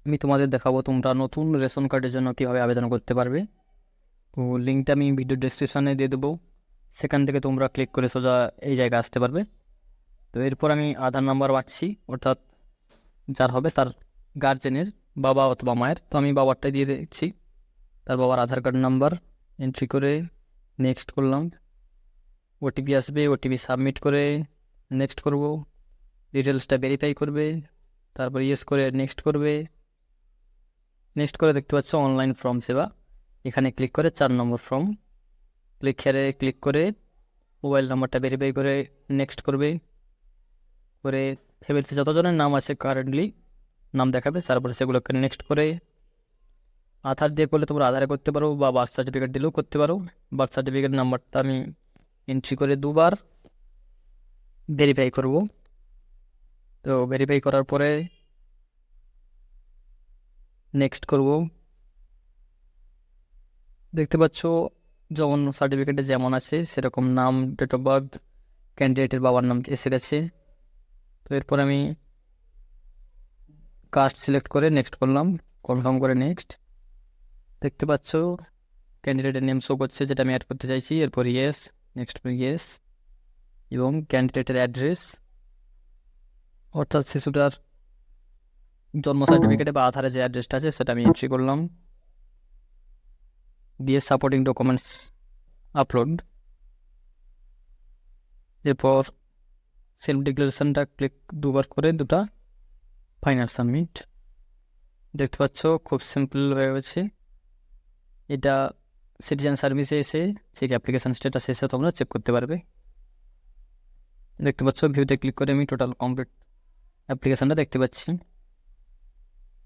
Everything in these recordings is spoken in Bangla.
আমি তোমাদের দেখাবো তোমরা নতুন রেশন কার্ডের জন্য কীভাবে আবেদন করতে পারবে। তো লিঙ্কটা আমি ভিডিও ডেসক্রিপশানে দিয়ে দেবো, সেখান থেকে তোমরা ক্লিক করে সোজা এই জায়গায় আসতে পারবে। তো এরপর আমি আধার নাম্বার পাচ্ছি, অর্থাৎ যার হবে তার গার্জেনের, বাবা অথবা মায়ের। তো আমি বাবারটাই দিয়ে দিচ্ছি, তার বাবার আধার কার্ড নাম্বার এন্ট্রি করে নেক্সট করলাম। ওটিপি আসবে, ওটিপি সাবমিট করে নেক্সট করব। ডিটেলসটা ভেরিফাই করবে, তারপর ইয়েস করে নেক্সট করবে। নেক্সট করে দেখতে পাচ্ছ অনলাইন ফর্ম সেবা, এখানে ক্লিক করে 4 নম্বর ফর্ম ক্লিক করে মোবাইল নাম্বারটা ভেরিফাই করে নেক্সট করবে। করে ফ্যামিলিতে যতজনের নাম আছে কারেন্টলি নাম দেখাবে, তারপরে সেগুলোকে নেক্সট করে আধার দিয়ে করলে তোমরা আধারে করতে পারো বা বার্থ সার্টিফিকেট দিলেও করতে পারো। বার্থ সার্টিফিকেট নাম্বারটা আমি এন্ট্রি করে 2বার ভেরিফাই করব। তো ভেরিফাই করার পরে নেক্সট করব। দেখতে পাচ্ছ যেমন সার্টিফিকেটে যেমন আছে সেরকম নাম, ডেট অফ বার্থ, ক্যান্ডিডেটের বাবার নাম এসে গেছে। তো এরপর আমি কাস্ট সিলেক্ট করে নেক্সট করলাম, কনফার্ম করে নেক্সট। দেখতে পাচ্ছ ক্যান্ডিডেটের নেম শো করছে, যেটা আমি অ্যাড করতে চাইছি। এরপর ইয়েস, নেক্সট ইয়েস, এবং ক্যান্ডিডেটের অ্যাড্রেস, অর্থাৎ শিশুটার জন্ম সার্টিফিকেটে বা আধারে যে অ্যাড্রেসটা আছে সেটা আমি এন্ট্রি করলাম, দিয়ে সাপোর্টিং ডকুমেন্টস আপলোড। এরপর সেলফ ডিক্লারেশনটা ক্লিক 2বার করে দুটা ফাইনাল সাবমিট। দেখতে পাচ্ছ খুব সিম্পল হয়ে গেছে। এটা সিটিজেন সার্ভিসে এসে চেক অ্যাপ্লিকেশন স্ট্যাটাস এসে তোমরা চেক করতে পারবে। দেখতে পাচ্ছ ভিউতে ক্লিক করে আমি টোটাল কমপ্লিট অ্যাপ্লিকেশনটা দেখতে পাচ্ছি।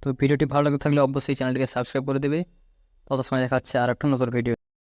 তো ভিডিওটি ভালো লাগে থাকলে অবশ্যই চ্যানেলটিকে সাবস্ক্রাইব করে দেবে। তত সময় দেখা যাচ্ছে আর একটা নতুন ভিডিও।